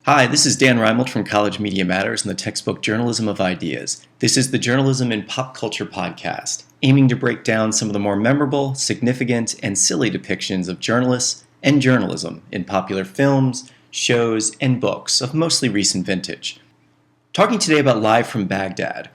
Hi, this is Dan Reimold from College Media Matters and the textbook Journalism of Ideas. This is the Journalism in Pop Culture podcast, aiming to break down some of the more memorable, significant, and silly depictions of journalists and journalism in popular films, shows, and books of mostly recent vintage. Talking today about Live from Baghdad,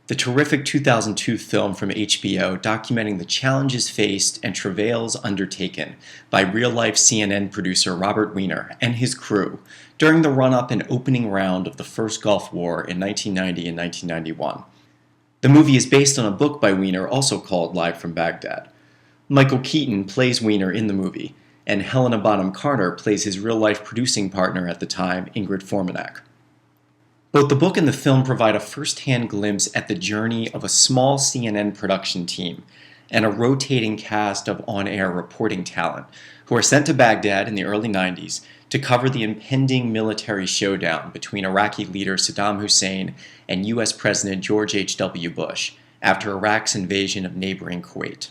the terrific 2002 film from HBO documenting the challenges faced and travails undertaken by real-life CNN producer Robert Wiener and his crew during the run-up and opening round of the first Gulf War in 1990 and 1991. The movie is based on a book by Wiener also called Live from Baghdad. Michael Keaton plays Wiener in the movie, and Helena Bonham Carter plays his real-life producing partner at the time, Ingrid Formanek. Both the book and the film provide a first-hand glimpse at the journey of a small CNN production team and a rotating cast of on-air reporting talent who are sent to Baghdad in the early 90s to cover the impending military showdown between Iraqi leader Saddam Hussein and U.S. President George H.W. Bush after Iraq's invasion of neighboring Kuwait.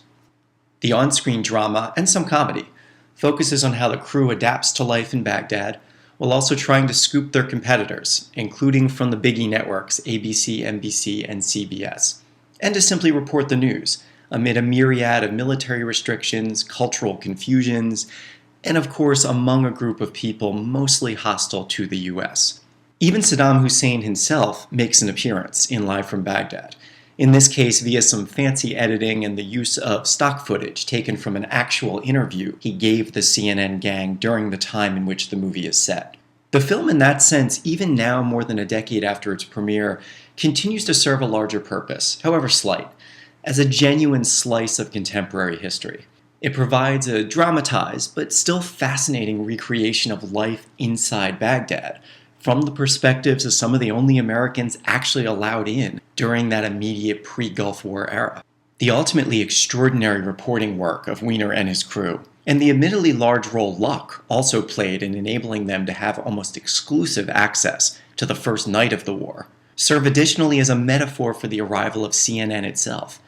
The on-screen drama, and some comedy, focuses on how the crew adapts to life in Baghdad while also trying to scoop their competitors, including from the biggie networks ABC, NBC, and CBS, and to simply report the news amid a myriad of military restrictions, cultural confusions, and of course among a group of people mostly hostile to the US. Even Saddam Hussein himself makes an appearance in Live from Baghdad, in this case via some fancy editing and the use of stock footage taken from an actual interview he gave the CNN gang during the time in which the movie is set. The film, in that sense, even now more than a decade after its premiere, continues to serve a larger purpose, however slight, as a genuine slice of contemporary history. It provides a dramatized but still fascinating recreation of life inside Baghdad, from the perspectives of some of the only Americans actually allowed in during that immediate pre-Gulf War era. The ultimately extraordinary reporting work of Wiener and his crew, and the admittedly large role luck also played in enabling them to have almost exclusive access to the first night of the war, serve additionally as a metaphor for the arrival of CNN itself.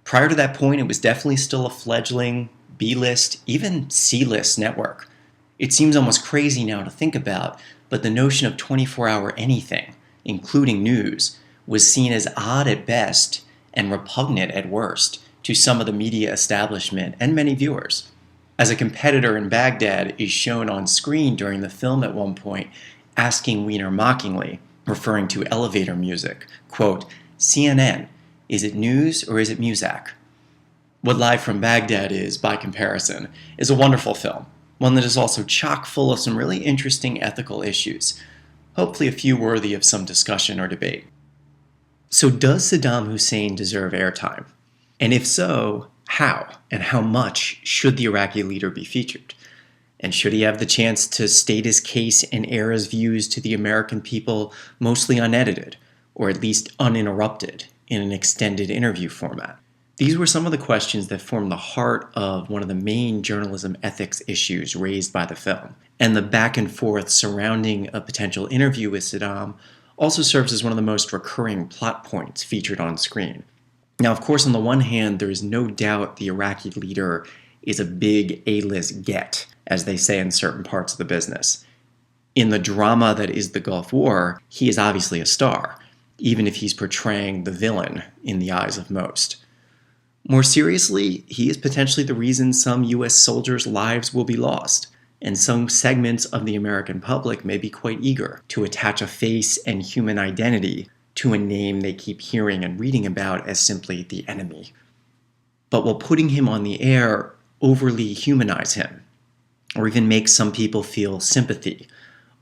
Prior to that point, it was definitely still a fledgling, B-list, even C-list network. It seems almost crazy now to think about, but the notion of 24-hour anything, including news, was seen as odd at best and repugnant at worst to some of the media establishment and many viewers. As a competitor in Baghdad is shown on screen during the film at one point, asking Wiener mockingly, referring to elevator music, quote, CNN, is it news or is it Muzak? What Live from Baghdad is, by comparison, is a wonderful film, one that is also chock full of some really interesting ethical issues, hopefully a few worthy of some discussion or debate. So does Saddam Hussein deserve airtime? And if so, how and how much should the Iraqi leader be featured? And should he have the chance to state his case and air his views to the American people mostly unedited, or at least uninterrupted, in an extended interview format? These were some of the questions that formed the heart of one of the main journalism ethics issues raised by the film. And the back and forth surrounding a potential interview with Saddam also serves as one of the most recurring plot points featured on screen. Now, of course, on the one hand, there is no doubt the Iraqi leader is a big A-list get, as they say in certain parts of the business. In the drama that is the Gulf War, he is obviously a star, even if he's portraying the villain in the eyes of most. More seriously, he is potentially the reason some U.S. soldiers' lives will be lost, and some segments of the American public may be quite eager to attach a face and human identity to a name they keep hearing and reading about as simply the enemy. But will putting him on the air overly humanize him, or even make some people feel sympathy,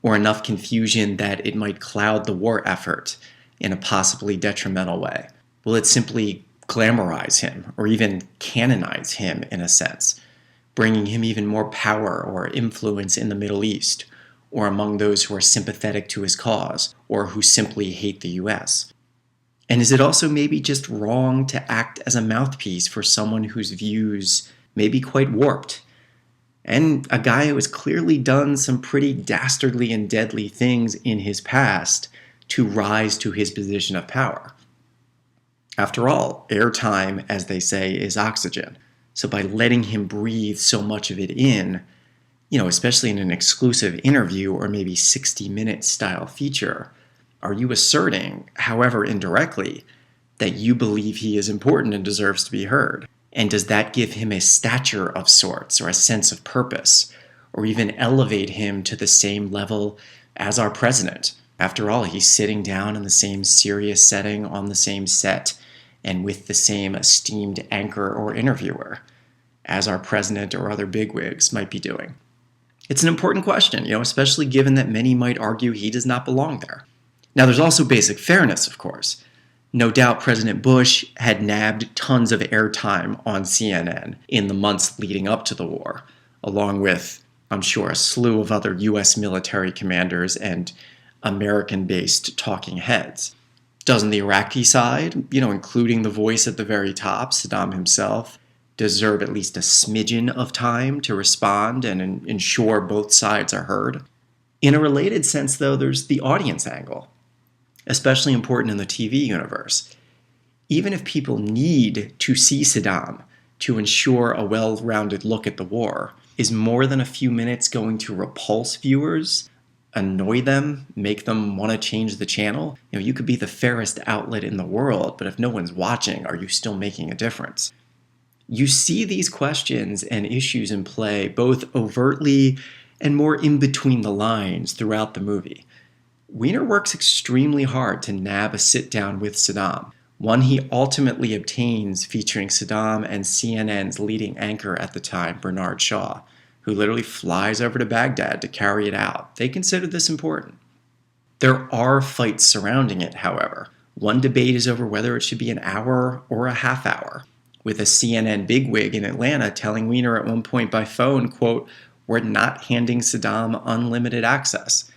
or enough confusion that it might cloud the war effort in a possibly detrimental way? Will it simply glamorize him, or even canonize him in a sense, bringing him even more power or influence in the Middle East, or among those who are sympathetic to his cause, or who simply hate the US? And is it also maybe just wrong to act as a mouthpiece for someone whose views may be quite warped, and a guy who has clearly done some pretty dastardly and deadly things in his past to rise to his position of power? After all, airtime, as they say, is oxygen. So by letting him breathe so much of it in, Especially in an exclusive interview or maybe 60-minute style feature, are you asserting, however indirectly, that you believe he is important and deserves to be heard? And does that give him a stature of sorts or a sense of purpose, or even elevate him to the same level as our president? After all, he's sitting down in the same serious setting on the same set and with the same esteemed anchor or interviewer as our president or other bigwigs might be doing. It's an important question, especially given that many might argue he does not belong there. Now, there's also basic fairness, of course. No doubt President Bush had nabbed tons of airtime on CNN in the months leading up to the war, along with, I'm sure, a slew of other U.S. military commanders and American-based talking heads. Doesn't the Iraqi side, including the voice at the very top, Saddam himself, deserve at least a smidgen of time to respond and ensure both sides are heard? In a related sense, though, there's the audience angle, especially important in the TV universe. Even if people need to see Saddam to ensure a well-rounded look at the war, is more than a few minutes going to repulse viewers, annoy them, make them want to change the channel? You could be the fairest outlet in the world, but if no one's watching, are you still making a difference? You see these questions and issues in play both overtly and more in between the lines throughout the movie. Weiner works extremely hard to nab a sit-down with Saddam, one he ultimately obtains featuring Saddam and CNN's leading anchor at the time, Bernard Shaw, who literally flies over to Baghdad to carry it out. They consider this important. There are fights surrounding it, however. One debate is over whether it should be an hour or a half hour, with a CNN bigwig in Atlanta telling Weiner at one point by phone, quote, "We're not handing Saddam unlimited access."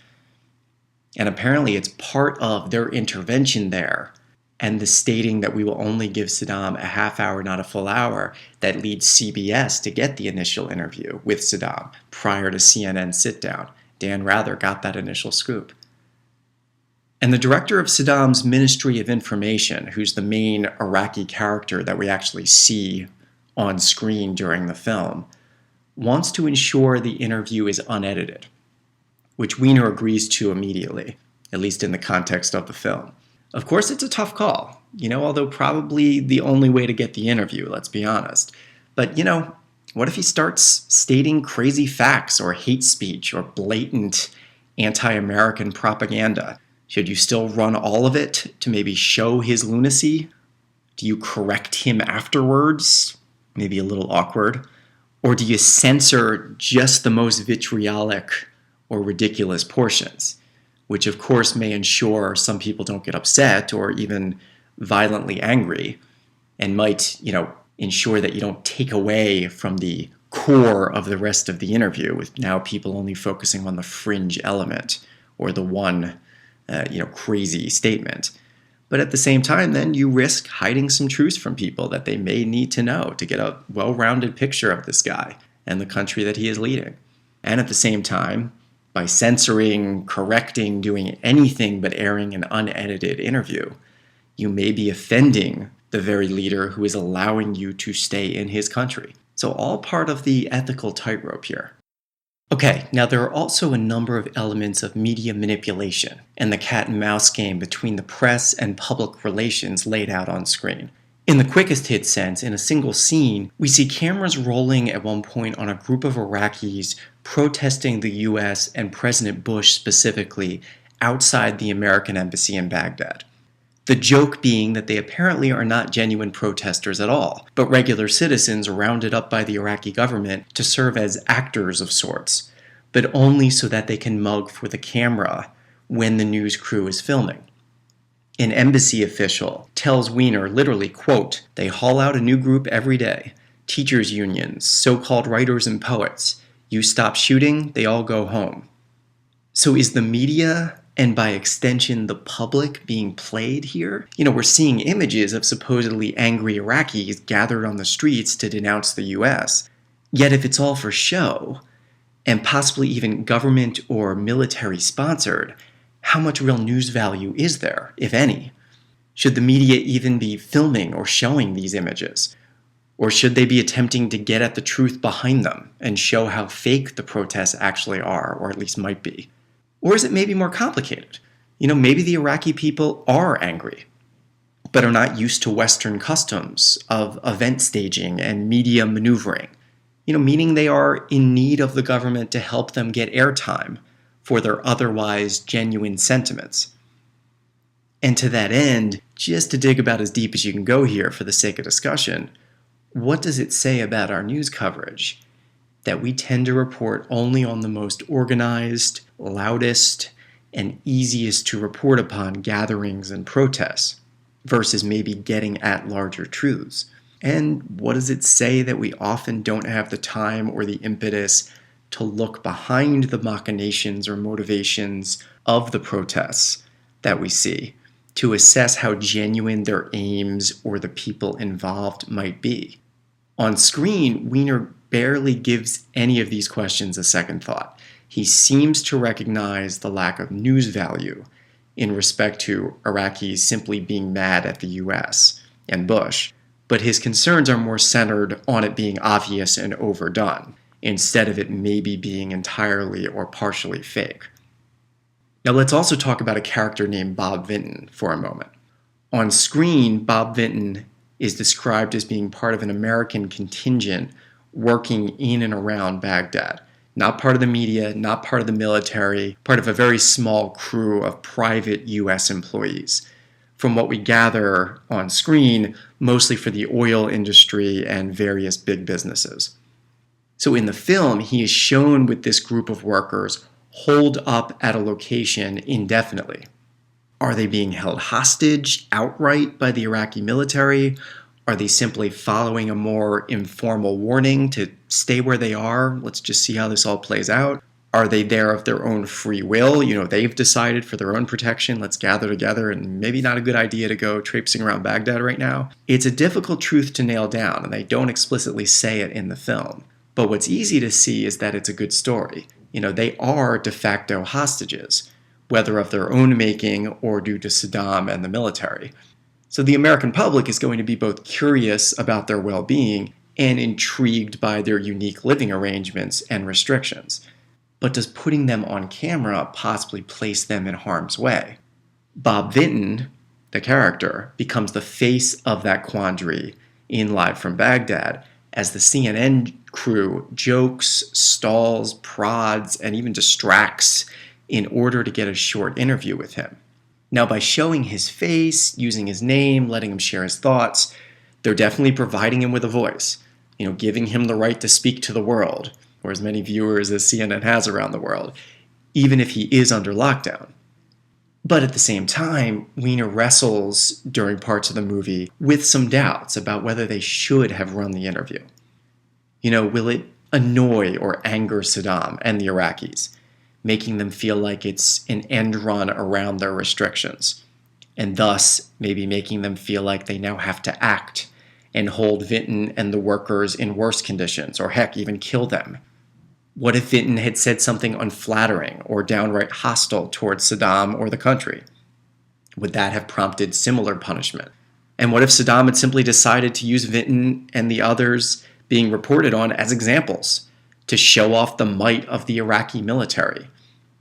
And apparently it's part of their intervention there and the stating that we will only give Saddam a half hour, not a full hour, that leads CBS to get the initial interview with Saddam prior to CNN's sit-down. Dan Rather got that initial scoop. And the director of Saddam's Ministry of Information, who's the main Iraqi character that we actually see on screen during the film, wants to ensure the interview is unedited, which Weiner agrees to immediately, at least in the context of the film. Of course, it's a tough call, although probably the only way to get the interview, let's be honest. But, what if he starts stating crazy facts or hate speech or blatant anti-American propaganda? Should you still run all of it to maybe show his lunacy? Do you correct him afterwards? Maybe a little awkward. Or do you censor just the most vitriolic or ridiculous portions, which of course may ensure some people don't get upset or even violently angry, and might, ensure that you don't take away from the core of the rest of the interview, with now people only focusing on the fringe element or the one crazy statement. But at the same time, then you risk hiding some truths from people that they may need to know to get a well-rounded picture of this guy and the country that he is leading. And at the same time, by censoring, correcting, doing anything but airing an unedited interview, you may be offending the very leader who is allowing you to stay in his country. So all part of the ethical tightrope here. Okay, now there are also a number of elements of media manipulation and the cat and mouse game between the press and public relations laid out on screen. In the quickest hit sense, in a single scene, we see cameras rolling at one point on a group of Iraqis protesting the US and President Bush specifically outside the American embassy in Baghdad. The joke being that they apparently are not genuine protesters at all, but regular citizens rounded up by the Iraqi government to serve as actors of sorts, but only so that they can mug for the camera when the news crew is filming. An embassy official tells Weiner literally, quote, "They haul out a new group every day. Teachers' unions, so-called writers and poets. You stop shooting, they all go home." So is the media, and by extension the public, being played here? We're seeing images of supposedly angry Iraqis gathered on the streets to denounce the US. Yet if it's all for show, and possibly even government or military sponsored, how much real news value is there, if any? Should the media even be filming or showing these images? Or should they be attempting to get at the truth behind them and show how fake the protests actually are, or at least might be? Or is it maybe more complicated? Maybe the Iraqi people are angry, but are not used to Western customs of event staging and media maneuvering, meaning they are in need of the government to help them get airtime for their otherwise genuine sentiments. And to that end, just to dig about as deep as you can go here for the sake of discussion, what does it say about our news coverage that we tend to report only on the most organized, loudest, and easiest to report upon gatherings and protests versus maybe getting at larger truths? And what does it say that we often don't have the time or the impetus to look behind the machinations or motivations of the protests that we see to assess how genuine their aims or the people involved might be? On screen, Weiner barely gives any of these questions a second thought. He seems to recognize the lack of news value in respect to Iraqis simply being mad at the US and Bush, but his concerns are more centered on it being obvious and overdone, instead of it maybe being entirely or partially fake. Now let's also talk about a character named Bob Vinton for a moment. On screen, Bob Vinton is described as being part of an American contingent working in and around Baghdad. Not part of the media, not part of the military, part of a very small crew of private US employees. From what we gather on screen, mostly for the oil industry and various big businesses. So in the film, he is shown with this group of workers holed up at a location indefinitely. Are they being held hostage outright by the Iraqi military? Are they simply following a more informal warning to stay where they are? Let's just see how this all plays out. Are they there of their own free will? They've decided for their own protection, let's gather together, and maybe not a good idea to go traipsing around Baghdad right now. It's a difficult truth to nail down, and they don't explicitly say it in the film. But what's easy to see is that it's a good story. They are de facto hostages, whether of their own making or due to Saddam and the military. So the American public is going to be both curious about their well-being and intrigued by their unique living arrangements and restrictions. But does putting them on camera possibly place them in harm's way? Bob Vinton, the character, becomes the face of that quandary in Live from Baghdad as the CNN crew jokes, stalls, prods, and even distracts in order to get a short interview with him. Now, by showing his face, using his name, letting him share his thoughts, they're definitely providing him with a voice, giving him the right to speak to the world, or as many viewers as CNN has around the world, even if he is under lockdown. But at the same time, Weiner wrestles during parts of the movie with some doubts about whether they should have run the interview. Will it annoy or anger Saddam and the Iraqis, making them feel like it's an end run around their restrictions, and thus maybe making them feel like they now have to act and hold Vinton and the workers in worse conditions, or heck, even kill them? What if Vinton had said something unflattering or downright hostile towards Saddam or the country? Would that have prompted similar punishment? And what if Saddam had simply decided to use Vinton and the others being reported on as examples to show off the might of the Iraqi military,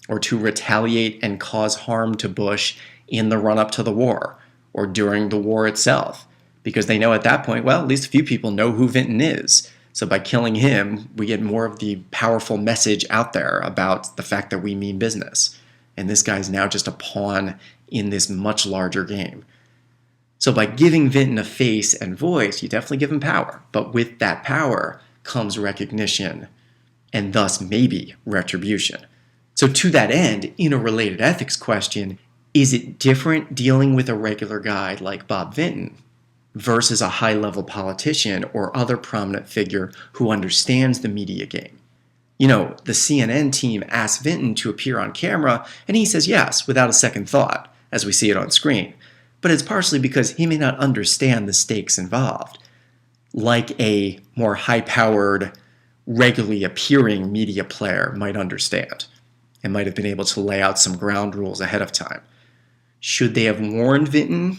or to retaliate and cause harm to Bush in the run-up to the war, or during the war itself? Because they know at that point, well, at least a few people know who Vinton is. So by killing him, we get more of the powerful message out there about the fact that we mean business. And this guy's now just a pawn in this much larger game. So by giving Vinton a face and voice, you definitely give him power. But with that power comes recognition, and thus maybe retribution. So to that end, in a related ethics question, is it different dealing with a regular guy like Bob Vinton versus a high-level politician or other prominent figure who understands the media game? The CNN team asked Vinton to appear on camera, and he says yes, without a second thought, as we see it on screen. But it's partially because he may not understand the stakes involved, like a more high-powered, regularly appearing media player might understand, and might have been able to lay out some ground rules ahead of time. Should they have warned Vinton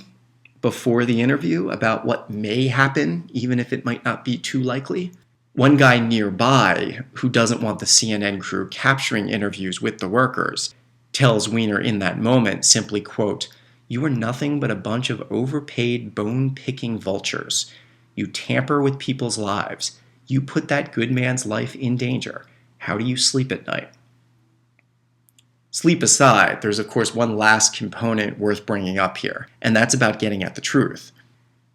before the interview about what may happen, even if it might not be too likely. One guy nearby, who doesn't want the CNN crew capturing interviews with the workers, tells Weiner in that moment simply, quote, "You are nothing but a bunch of overpaid, bone-picking vultures. You tamper with people's lives. You put that good man's life in danger. How do you sleep at night?" Sleep aside, there's of course one last component worth bringing up here, and that's about getting at the truth.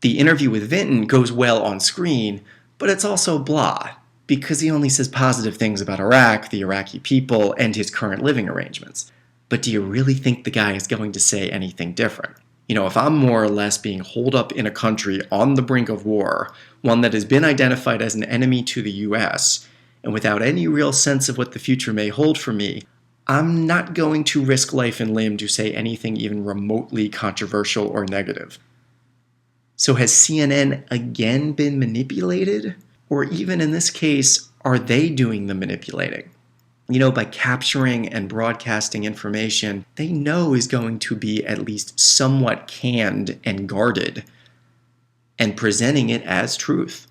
The interview with Vinton goes well on screen, but it's also blah, because he only says positive things about Iraq, the Iraqi people, and his current living arrangements. But do you really think the guy is going to say anything different? If I'm more or less being holed up in a country on the brink of war, one that has been identified as an enemy to the US, and without any real sense of what the future may hold for me, I'm not going to risk life and limb to say anything even remotely controversial or negative. So has CNN again been manipulated? Or even in this case, are they doing the manipulating? By capturing and broadcasting information they know is going to be at least somewhat canned and guarded, and presenting it as truth.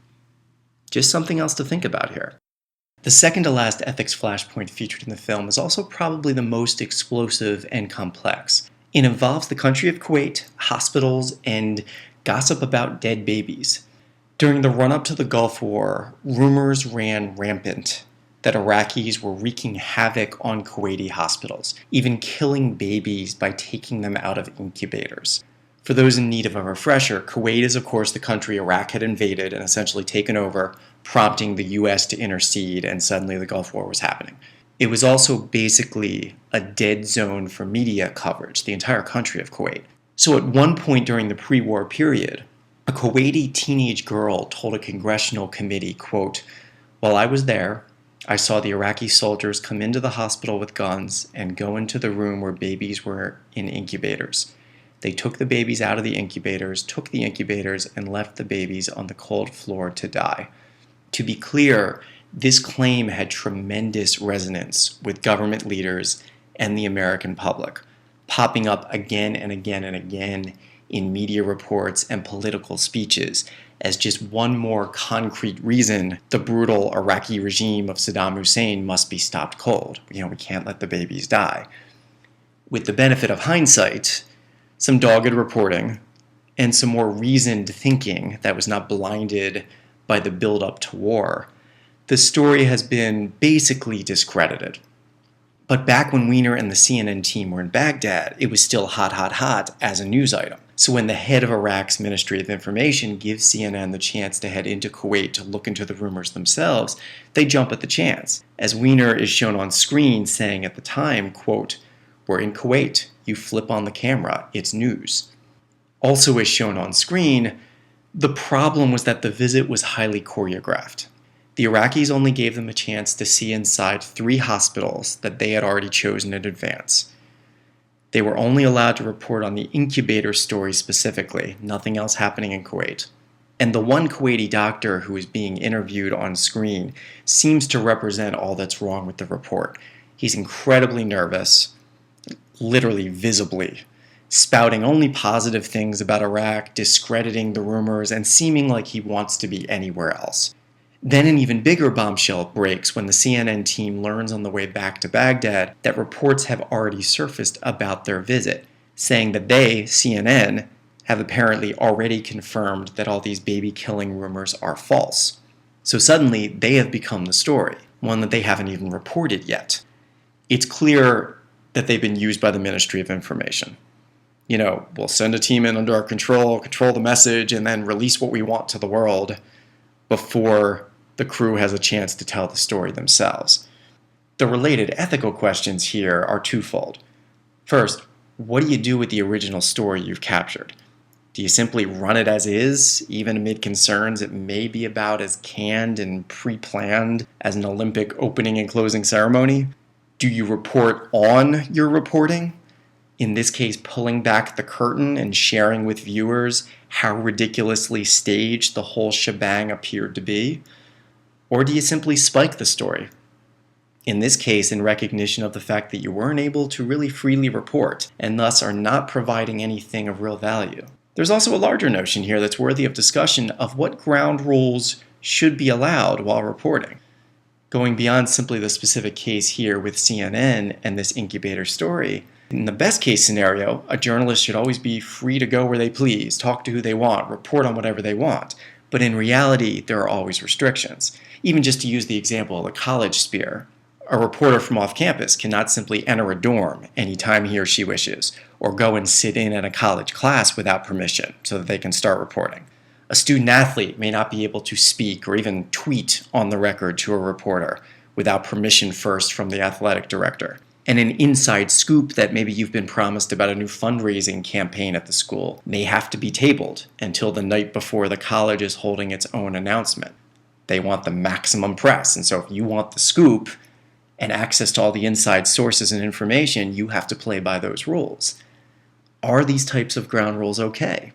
Just something else to think about here. The second to last ethics flashpoint featured in the film is also probably the most explosive and complex. It involves the country of Kuwait, hospitals, and gossip about dead babies. During the run-up to the Gulf War, rumors ran rampant that Iraqis were wreaking havoc on Kuwaiti hospitals, even killing babies by taking them out of incubators. For those in need of a refresher, Kuwait is of course the country Iraq had invaded and essentially taken over, prompting the US to intercede, and suddenly the Gulf War was happening. It was also basically a dead zone for media coverage, the entire country of Kuwait. So at one point during the pre-war period, a Kuwaiti teenage girl told a congressional committee, quote, "While I was there, I saw the Iraqi soldiers come into the hospital with guns and go into the room where babies were in incubators. They took the babies out of the incubators, and left the babies on the cold floor to die." To be clear, this claim had tremendous resonance with government leaders and the American public, popping up again and again and again in media reports and political speeches as just one more concrete reason the brutal Iraqi regime of Saddam Hussein must be stopped cold. We can't let the babies die. With the benefit of hindsight, some dogged reporting, and some more reasoned thinking that was not blinded by the build-up to war, the story has been basically discredited. But back when Weiner and the CNN team were in Baghdad, it was still hot as a news item. So when the head of Iraq's Ministry of Information gives CNN the chance to head into Kuwait to look into the rumors themselves, they jump at the chance, as Weiner is shown on screen saying at the time, quote, "We're in Kuwait. You flip on the camera. It's news." Also as shown on screen, the problem was that the visit was highly choreographed. The Iraqis only gave them a chance to see inside 3 hospitals that they had already chosen in advance. They were only allowed to report on the incubator story specifically, nothing else happening in Kuwait. And the one Kuwaiti doctor who is being interviewed on screen seems to represent all that's wrong with the report. He's incredibly nervous, literally visibly, spouting only positive things about Iraq, discrediting the rumors, and seeming like he wants to be anywhere else. Then an even bigger bombshell breaks when the CNN team learns on the way back to Baghdad that reports have already surfaced about their visit, saying that they, CNN, have apparently already confirmed that all these baby-killing rumors are false. So suddenly, they have become the story, one that they haven't even reported yet. It's clear that they've been used by the Ministry of Information. We'll send a team in under our control the message, and then release what we want to the world before the crew has a chance to tell the story themselves. The related ethical questions here are twofold. First, what do you do with the original story you've captured? Do you simply run it as is, even amid concerns it may be about as canned and pre-planned as an Olympic opening and closing ceremony? Do you report on your reporting? In this case, pulling back the curtain and sharing with viewers how ridiculously staged the whole shebang appeared to be? Or do you simply spike the story? In this case, in recognition of the fact that you weren't able to really freely report, and thus are not providing anything of real value. There's also a larger notion here that's worthy of discussion of what ground rules should be allowed while reporting. Going beyond simply the specific case here with CNN and this incubator story, in the best case scenario, a journalist should always be free to go where they please, talk to who they want, report on whatever they want. But in reality, there are always restrictions. Even just to use the example of the college sphere, a reporter from off campus cannot simply enter a dorm anytime he or she wishes, or go and sit in at a college class without permission so that they can start reporting. A student athlete may not be able to speak or even tweet on the record to a reporter without permission first from the athletic director. And an inside scoop that maybe you've been promised about a new fundraising campaign at the school may have to be tabled until the night before the college is holding its own announcement. They want the maximum press, and so if you want the scoop and access to all the inside sources and information, you have to play by those rules. Are these types of ground rules okay?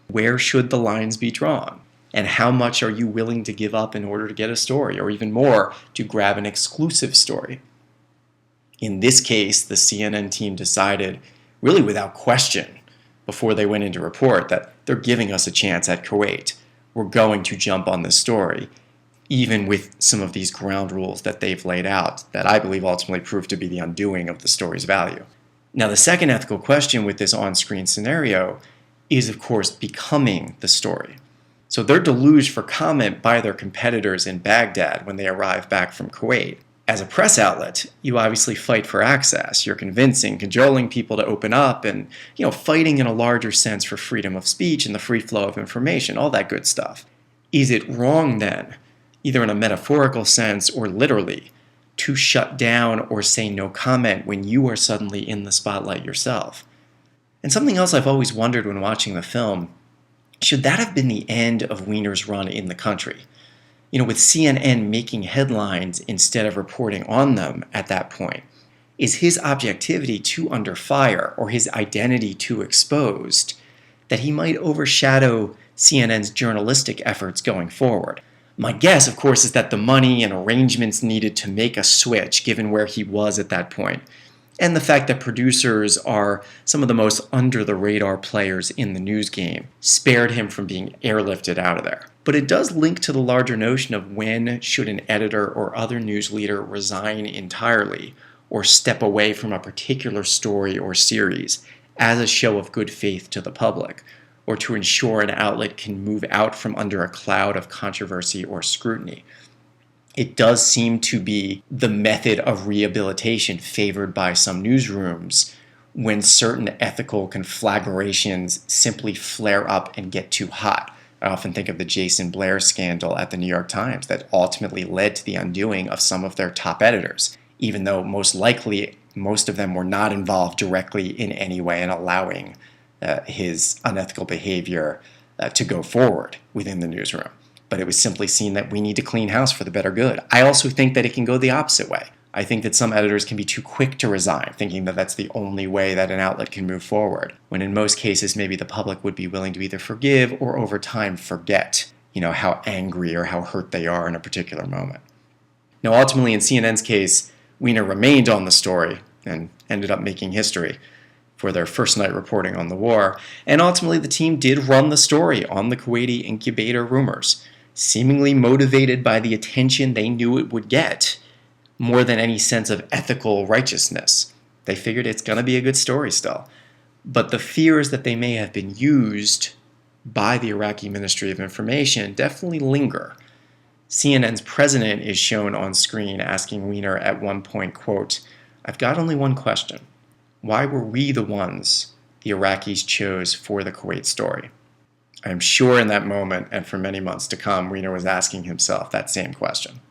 Where should the lines be drawn? And how much are you willing to give up in order to get a story, or even more, to grab an exclusive story? In this case, the CNN team decided, really without question, before they went in to report, that they're giving us a chance at Kuwait. We're going to jump on this story, even with some of these ground rules that they've laid out that I believe ultimately proved to be the undoing of the story's value. Now, the second ethical question with this on-screen scenario is, of course, becoming the story. So they're deluged for comment by their competitors in Baghdad when they arrive back from Kuwait. As a press outlet, you obviously fight for access. You're convincing, cajoling people to open up and, fighting in a larger sense for freedom of speech and the free flow of information, all that good stuff. Is it wrong then, either in a metaphorical sense or literally, to shut down or say no comment when you are suddenly in the spotlight yourself? And something else I've always wondered when watching the film, should that have been the end of Weiner's run in the country? With CNN making headlines instead of reporting on them at that point, is his objectivity too under fire or his identity too exposed that he might overshadow CNN's journalistic efforts going forward? My guess, of course, is that the money and arrangements needed to make a switch, given where he was at that point, and the fact that producers are some of the most under-the-radar players in the news game, spared him from being airlifted out of there. But it does link to the larger notion of when should an editor or other news leader resign entirely or step away from a particular story or series as a show of good faith to the public, or to ensure an outlet can move out from under a cloud of controversy or scrutiny. It does seem to be the method of rehabilitation favored by some newsrooms when certain ethical conflagrations simply flare up and get too hot. I often think of the Jason Blair scandal at the New York Times that ultimately led to the undoing of some of their top editors, even though most likely most of them were not involved directly in any way in allowing his unethical behavior to go forward within the newsroom. But it was simply seen that we need to clean house for the better good. I also think that it can go the opposite way. I think that some editors can be too quick to resign, thinking that that's the only way that an outlet can move forward, when in most cases maybe the public would be willing to either forgive or over time forget, how angry or how hurt they are in a particular moment. Now, ultimately, in CNN's case, Weiner remained on the story and ended up making history for their first night reporting on the war, and ultimately the team did run the story on the Kuwaiti incubator rumors, seemingly motivated by the attention they knew it would get, more than any sense of ethical righteousness. They figured it's going to be a good story still. But the fears that they may have been used by the Iraqi Ministry of Information definitely linger. CNN's president is shown on screen asking Weiner at one point, quote, "I've got only one question. Why were we the ones the Iraqis chose for the Kuwait story?" I'm sure in that moment, and for many months to come, Weiner was asking himself that same question.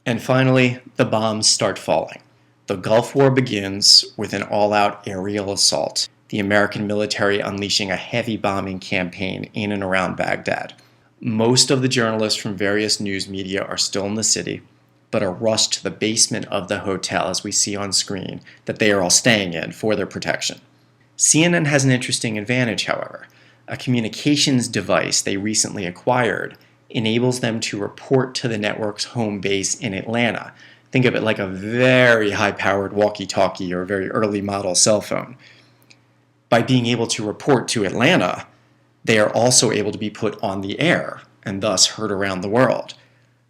And finally, the bombs start falling. The Gulf War begins with an all-out aerial assault, the American military unleashing a heavy bombing campaign in and around Baghdad. Most of the journalists from various news media are still in the city, but are rushed to the basement of the hotel, as we see on screen, that they are all staying in for their protection. CNN has an interesting advantage, however. A communications device they recently acquired enables them to report to the network's home base in Atlanta. Think of it like a very high-powered walkie-talkie or a very early model cell phone. By being able to report to Atlanta, they are also able to be put on the air and thus heard around the world.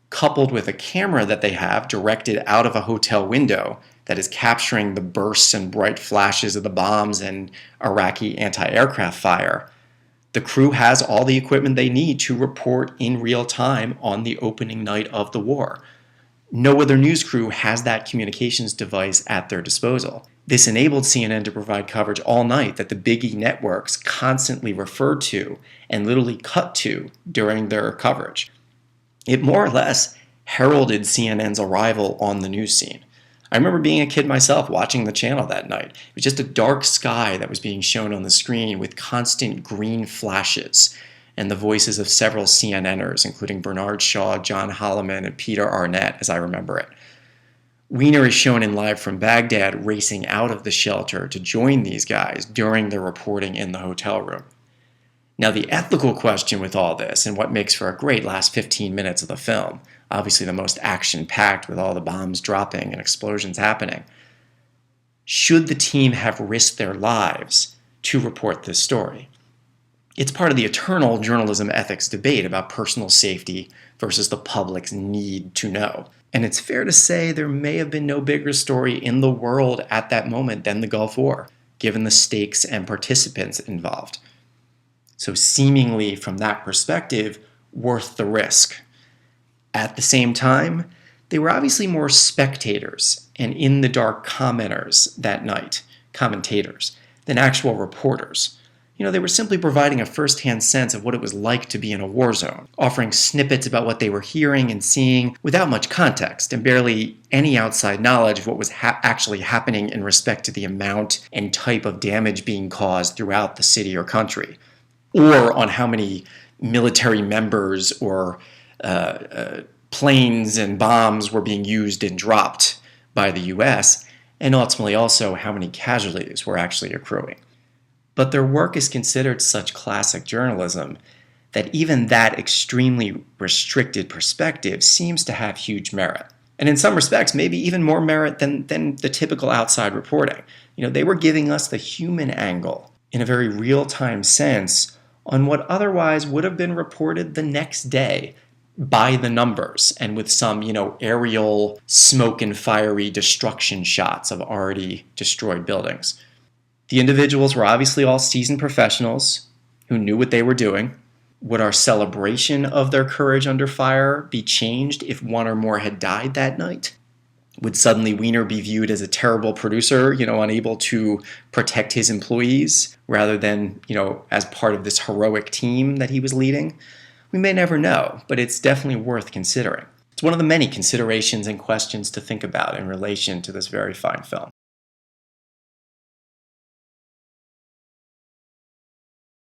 Coupled with a camera that they have directed out of a hotel window that is capturing the bursts and bright flashes of the bombs and Iraqi anti-aircraft fire, the crew has all the equipment they need to report in real time on the opening night of the war. No other news crew has that communications device at their disposal. This enabled CNN to provide coverage all night that the biggie networks constantly referred to and literally cut to during their coverage. It more or less heralded CNN's arrival on the news scene. I remember being a kid myself watching the channel that night. It was just a dark sky that was being shown on the screen with constant green flashes and the voices of several CNNers, including Bernard Shaw, John Holloman, and Peter Arnett, as I remember it. Weiner is shown in Live from Baghdad racing out of the shelter to join these guys during their reporting in the hotel room. Now, the ethical question with all this, and what makes for a great last 15 minutes of the film, obviously the most action-packed with all the bombs dropping and explosions happening, should the team have risked their lives to report this story? It's part of the eternal journalism ethics debate about personal safety versus the public's need to know. And it's fair to say there may have been no bigger story in the world at that moment than the Gulf War, given the stakes and participants involved. So seemingly from that perspective, worth the risk. At the same time, they were obviously more spectators and in-the-dark commenters that night, commentators, than actual reporters. They were simply providing a first-hand sense of what it was like to be in a war zone, offering snippets about what they were hearing and seeing without much context and barely any outside knowledge of what was actually happening in respect to the amount and type of damage being caused throughout the city or country, or on how many military members or planes and bombs were being used and dropped by the U.S., and ultimately also how many casualties were actually accruing. But their work is considered such classic journalism that even that extremely restricted perspective seems to have huge merit. And in some respects, maybe even more merit than the typical outside reporting. They were giving us the human angle in a very real-time sense on what otherwise would have been reported the next day by the numbers and with some, aerial smoke and fiery destruction shots of already destroyed buildings. The individuals were obviously all seasoned professionals who knew what they were doing. Would our celebration of their courage under fire be changed if one or more had died that night? Would suddenly Weiner be viewed as a terrible producer, unable to protect his employees rather than, as part of this heroic team that he was leading? We may never know, but it's definitely worth considering. It's one of the many considerations and questions to think about in relation to this very fine film.